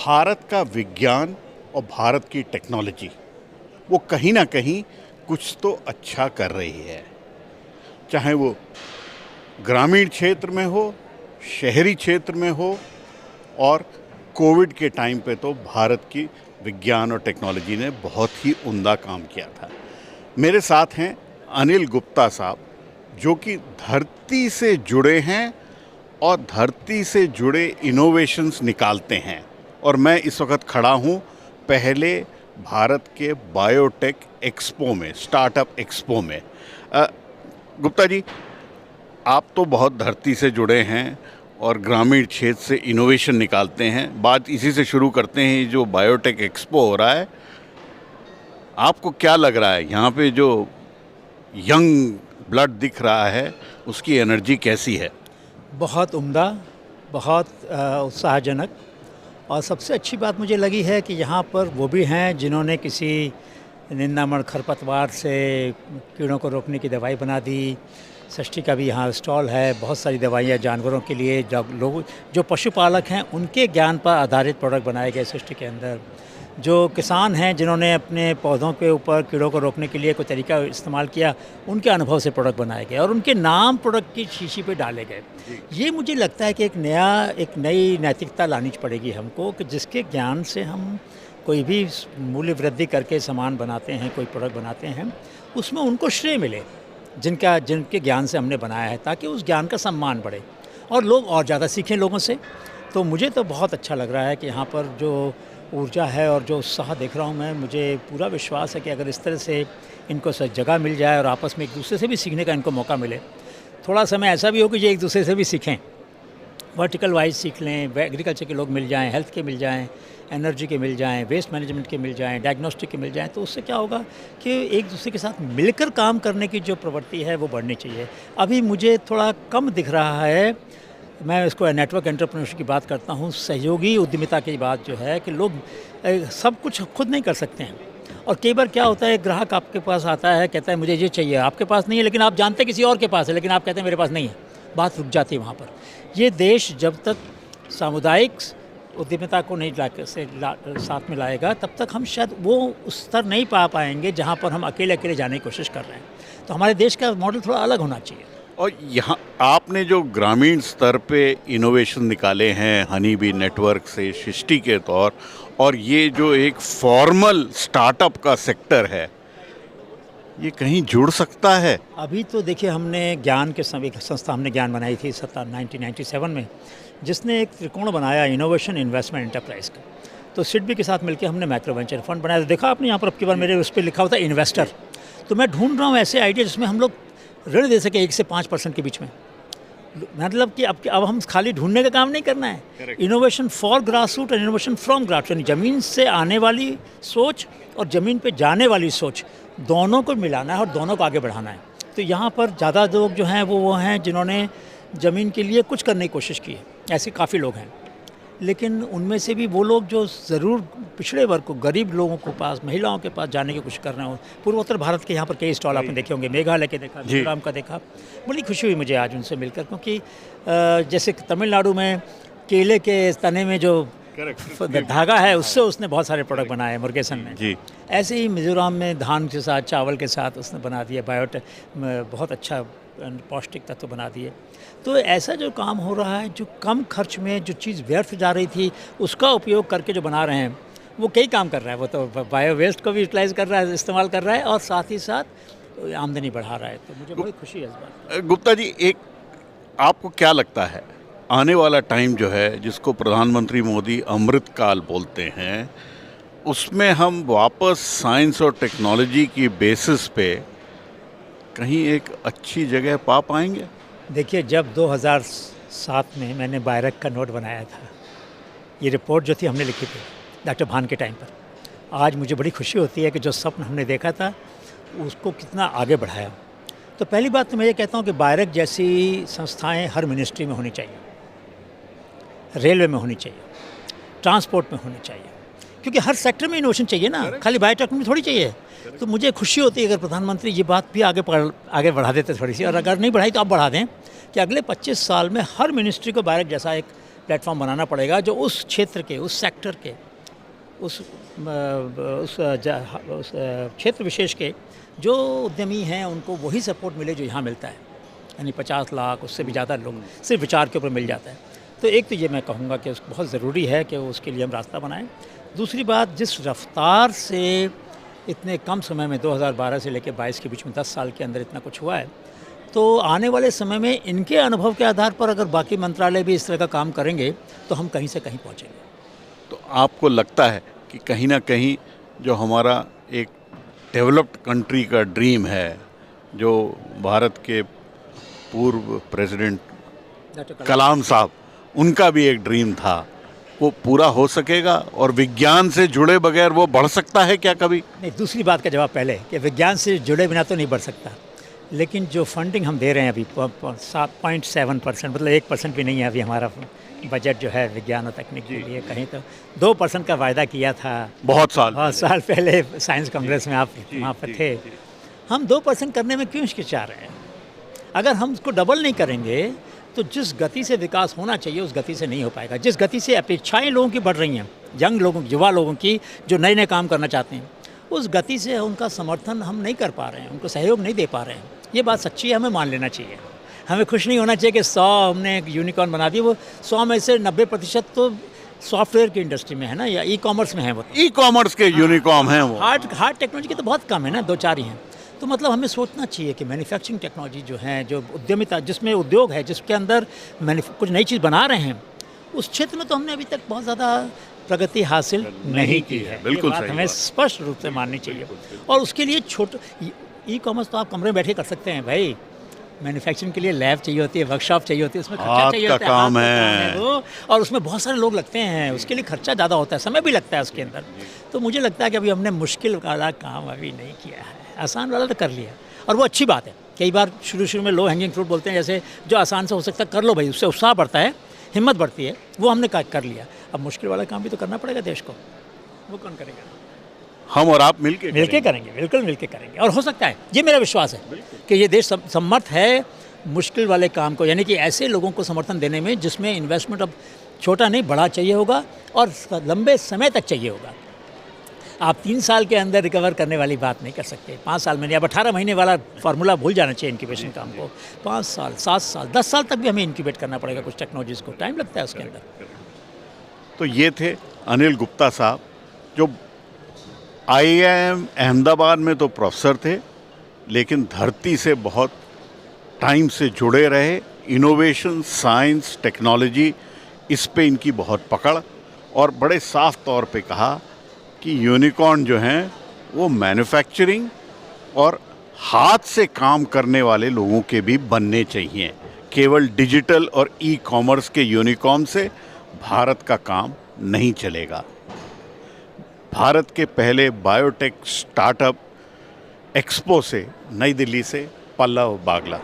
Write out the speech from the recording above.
भारत का विज्ञान और भारत की टेक्नोलॉजी वो कहीं ना कहीं कुछ तो अच्छा कर रही है, चाहे वो ग्रामीण क्षेत्र में हो, शहरी क्षेत्र में हो। और कोविड के टाइम पे तो भारत की विज्ञान और टेक्नोलॉजी ने बहुत ही उम्दा काम किया था। मेरे साथ हैं अनिल गुप्ता साहब, जो कि धरती से जुड़े हैं और धरती से जुड़े इनोवेशंस निकालते हैं। और मैं इस वक्त खड़ा हूँ पहले भारत के बायोटेक एक्सपो में, स्टार्टअप एक्सपो में। गुप्ता जी, आप तो बहुत धरती से जुड़े हैं और ग्रामीण क्षेत्र से इनोवेशन निकालते हैं। बात इसी से शुरू करते हैं। जो बायोटेक एक्सपो हो रहा है, आपको क्या लग रहा है यहाँ पे जो यंग ब्लड दिख रहा है उसकी एनर्जी कैसी है? बहुत उम्दा, बहुत उत्साहजनक। और सबसे अच्छी बात मुझे लगी है कि यहाँ पर वो भी हैं जिन्होंने किसी निंदामण खरपतवार से कीड़ों को रोकने की दवाई बना दी। सृष्टि का भी यहाँ स्टॉल है, बहुत सारी दवाइयाँ जानवरों के लिए, लोग जो पशुपालक हैं उनके ज्ञान पर आधारित प्रोडक्ट बनाए गए सृष्टि के अंदर। जो किसान हैं जिन्होंने अपने पौधों के ऊपर कीड़ों को रोकने के लिए कोई तरीका इस्तेमाल किया, उनके अनुभव से प्रोडक्ट बनाए गए और उनके नाम प्रोडक्ट की शीशी पे डाले गए। ये मुझे लगता है कि एक नई नैतिकता लानी पड़ेगी हमको, कि जिसके ज्ञान से हम कोई भी मूल्य वृद्धि करके सामान बनाते हैं, कोई प्रोडक्ट बनाते हैं, उसमें उनको श्रेय मिले जिनके ज्ञान से हमने बनाया है, ताकि उस ज्ञान का सम्मान बढ़े और लोग और ज़्यादा सीखें लोगों से। तो मुझे तो बहुत अच्छा लग रहा है कि यहाँ पर जो ऊर्जा है और जो उत्साह देख रहा हूँ मैं, मुझे पूरा विश्वास है कि अगर इस तरह से इनको सही जगह मिल जाए और आपस में एक दूसरे से भी सीखने का इनको मौका मिले, थोड़ा समय ऐसा भी हो कि ये एक दूसरे से भी सीखें, वर्टिकल वाइज सीख लें, एग्रीकल्चर के लोग मिल जाएं, हेल्थ के मिल जाएं, एनर्जी के मिल जाएं, वेस्ट मैनेजमेंट के मिल जाएं, डायग्नोस्टिक के मिल जाएं, तो उससे क्या होगा कि एक दूसरे के साथ मिलकर काम करने की जो प्रवृत्ति है वो बढ़नी चाहिए। अभी मुझे थोड़ा कम दिख रहा है, मैं इसको नेटवर्क एंटरप्रेन्योरशिप की बात करता हूँ, सहयोगी उद्यमिता की बात जो है कि लोग सब कुछ खुद नहीं कर सकते हैं। और कई बार क्या होता है, ग्राहक आपके पास आता है, कहता है मुझे ये चाहिए, आपके पास नहीं है, लेकिन आप जानते किसी और के पास है, लेकिन आप कहते हैं मेरे पास नहीं है, बात रुक जाती है वहाँ पर। ये देश जब तक सामुदायिक उद्यमिता को नहीं साथ में लाएगा, तब तक हम शायद वो उस स्तर नहीं पा पाएंगे जहाँ पर हम अकेले अकेले जाने की कोशिश कर रहे हैं। तो हमारे देश का मॉडल थोड़ा अलग होना चाहिए। और यहाँ आपने जो ग्रामीण स्तर पे इनोवेशन निकाले हैं हनी बी नेटवर्क से सृष्टि के तौर, और ये जो एक फॉर्मल स्टार्टअप का सेक्टर है, ये कहीं जुड़ सकता है? अभी तो देखिए, हमने ज्ञान के एक संस्था हमने ज्ञान बनाई थी 1997 में, जिसने एक त्रिकोण बनाया इनोवेशन इन्वेस्टमेंट एंटरप्राइज का। तो सिडबी के साथ मिलकर हमने माइक्रो वेंचर फंड बनाया। तो देखा आपने यहाँ पर अब की बार मेरे उस पर लिखा होता है इन्वेस्टर। तो मैं ढूंढ रहा हूँ ऐसे आइडिया जिसमें हम लोग ऋण दे सके 1 से 5% के बीच में। मतलब कि अब हम खाली ढूंढने का काम नहीं करना है। इनोवेशन फॉर ग्रास रूट और इनोवेशन फ्रॉम ग्रास रूट, ज़मीन से आने वाली सोच और ज़मीन पे जाने वाली सोच, दोनों को मिलाना है और दोनों को आगे बढ़ाना है। तो यहाँ पर ज़्यादा लोग जो हैं वो हैं जिन्होंने ज़मीन के लिए कुछ करने की कोशिश की है, ऐसे काफ़ी लोग हैं। लेकिन उनमें से भी वो लोग जो ज़रूर पिछड़े वर्ग को, गरीब लोगों के पास, महिलाओं के पास जाने की कोशिश कर रहे हो। पूर्वोत्तर भारत के यहाँ पर कई स्टॉल आपने देखे होंगे, मेघालय के देखा, मिजोरम का देखा। बड़ी खुशी हुई मुझे आज उनसे मिलकर, क्योंकि जैसे तमिलनाडु में केले के तने में जो धागा है, उससे उसने बहुत सारे प्रोडक्ट बनाए मुर्गेसन ने जी। ऐसे ही मिजोरम में धान के साथ, चावल के साथ उसने बना दिया बायोटेक, बहुत अच्छा पौष्टिक तत्व बना दिए। तो ऐसा जो काम हो रहा है, जो कम खर्च में जो चीज़ व्यर्थ जा रही थी उसका उपयोग करके जो बना रहे हैं, वो कई काम कर रहा है। वो तो बायो वेस्ट को भी यूटिलाइज़ कर रहा है, इस्तेमाल कर रहा है, और साथ ही साथ आमदनी बढ़ा रहा है। तो मुझे बहुत खुशी है इस बात। गुप्ता जी, एक आपको क्या लगता है आने वाला टाइम जो है, जिसको प्रधानमंत्री मोदी अमृत काल बोलते हैं, उसमें हम वापस साइंस और टेक्नोलॉजी की बेसिस पे कहीं एक अच्छी जगह पा पाएंगे? देखिए, जब 2007 में मैंने बायरक का नोट बनाया था, ये रिपोर्ट जो थी हमने लिखी थी डॉक्टर भान के टाइम पर। आज मुझे बड़ी खुशी होती है कि जो स्वप्न हमने देखा था उसको कितना आगे बढ़ाया। तो पहली बात तो मैं ये कहता हूँ कि बायरक जैसी संस्थाएं हर मिनिस्ट्री में होनी चाहिए, रेलवे में होनी चाहिए, ट्रांसपोर्ट में होनी चाहिए, क्योंकि हर सेक्टर में इनोवेशन चाहिए ना, खाली बायोटेक में थोड़ी चाहिए। तो मुझे खुशी होती है अगर प्रधानमंत्री ये बात भी आगे बढ़ा देते थोड़ी सी, और अगर नहीं बढ़ाई तो आप बढ़ा दें, कि अगले 25 साल में हर मिनिस्ट्री को बायरक जैसा एक प्लेटफॉर्म बनाना पड़ेगा जो उस क्षेत्र के, उस सेक्टर के, उस क्षेत्र विशेष के जो उद्यमी हैं उनको वही सपोर्ट मिले जो यहाँ मिलता है, यानी 50 लाख उससे भी ज़्यादा लोग सिर्फ विचार के ऊपर मिल जाता है। तो एक तो ये मैं कहूँगा कि बहुत ज़रूरी है कि उसके लिए हम रास्ता बनाएं। दूसरी बात, जिस रफ्तार से इतने कम समय में 2012 से लेकर 22 के बीच में 10 साल के अंदर इतना कुछ हुआ है, तो आने वाले समय में इनके अनुभव के आधार पर अगर बाकी मंत्रालय भी इस तरह का काम करेंगे तो हम कहीं से कहीं पहुँचेंगे। तो आपको लगता है कि कहीं ना कहीं जो हमारा एक डेवलप्ड कंट्री का ड्रीम है, जो भारत के पूर्व प्रेसिडेंट कलाम साहब, उनका भी एक ड्रीम था, वो पूरा हो सकेगा और विज्ञान से जुड़े बगैर वो बढ़ सकता है क्या कभी? नहीं, दूसरी बात का जवाब पहले कि विज्ञान से जुड़े बिना तो नहीं बढ़ सकता, लेकिन जो फंडिंग हम दे रहे हैं अभी 7.7%, मतलब 1% भी नहीं है अभी हमारा बजट जो है विज्ञान और तकनीक के लिए। कहीं तो 2% का वायदा किया था बहुत साल पहले साइंस कांग्रेस में, आप वहाँ पर थे। हम 2% करने में क्यों हिचकिचा रहे हैं? अगर हम उसको डबल नहीं करेंगे तो जिस गति से विकास होना चाहिए उस गति से नहीं हो पाएगा। जिस गति से अपेक्षाएं लोगों की बढ़ रही हैं, यंग लोगों, युवा लोगों की, जो नए नए काम करना चाहते हैं, उस गति से उनका समर्थन हम नहीं कर पा रहे हैं, उनको सहयोग नहीं दे पा रहे हैं। ये बात सच्ची है, हमें मान लेना चाहिए। हमें खुश नहीं होना चाहिए कि 100 हमने एक यूनिकॉर्न बना दिया, वो 100 में से 90% तो सॉफ्टवेयर की इंडस्ट्री में है ना, या ई कॉमर्स में है। वो ई कॉमर्स के यूनिकॉर्न हैं वो। हार्ड टेक्नोलॉजी के तो बहुत कम है ना, 2-4 ही हैं। तो मतलब हमें सोचना चाहिए कि मैन्युफैक्चरिंग टेक्नोलॉजी जो है, जो उद्यमिता, जिसमें उद्योग है, जिसके अंदर कुछ नई चीज़ बना रहे हैं, उस क्षेत्र में तो हमने अभी तक बहुत ज़्यादा प्रगति हासिल नहीं की है। बिल्कुल बात सही हमें स्पष्ट रूप से माननी चाहिए। और उसके लिए ई कॉमर्स तो आप कमरे में बैठे कर सकते हैं भाई। मैन्युफैक्चरिंग के लिए लैब चाहिए होती है, वर्कशॉप चाहिए होती है, उसमें खर्चा चाहिए होता है, काम है वो, और उसमें बहुत सारे लोग लगते हैं, उसके लिए खर्चा ज़्यादा होता है, समय भी लगता है उसके अंदर। तो मुझे लगता है कि अभी हमने मुश्किल वाला काम अभी नहीं किया है, आसान वाला तो कर लिया, और वो अच्छी बात है। कई बार शुरू में लो हैंगिंग फ्रूट बोलते हैं, जैसे जो आसान से हो सकता है कर लो भाई, उससे उत्साह बढ़ता है, हिम्मत बढ़ती है, वो हमने कर लिया। अब मुश्किल वाला काम भी तो करना पड़ेगा देश को, वो कौन करेगा? हम और आप मिलके करेंगे, बिल्कुल मिलके करेंगे, और हो सकता है, ये मेरा विश्वास है कि ये देश समर्थ है मुश्किल वाले काम को, यानी कि ऐसे लोगों को समर्थन देने में जिसमें इन्वेस्टमेंट अब छोटा नहीं बड़ा चाहिए होगा और लंबे समय तक चाहिए होगा। आप 3 साल के अंदर रिकवर करने वाली बात नहीं कर सकते, 5 साल में नहीं। अब 18 महीने वाला फार्मूला भूल जाना चाहिए इंक्यूबेशन काम को। 5 साल, 7 साल, 10 साल तक भी हमें इंक्यूबेट करना पड़ेगा कुछ टेक्नोलॉजीज़ को, टाइम लगता है उसके अंदर। तो ये थे अनिल गुप्ता साहब, जो IIM अहमदाबाद में तो प्रोफेसर थे, लेकिन धरती से बहुत टाइम से जुड़े रहे। इनोवेशन, साइंस, टेक्नोलॉजी, इस पे इनकी बहुत पकड़, और बड़े साफ तौर पे कहा कि यूनिकॉर्न जो हैं वो मैन्युफैक्चरिंग और हाथ से काम करने वाले लोगों के भी बनने चाहिए। केवल डिजिटल और ई कॉमर्स के यूनिकॉर्न से भारत का काम नहीं चलेगा। भारत के पहले बायोटेक स्टार्टअप एक्सपो से, नई दिल्ली से पल्लव बागला।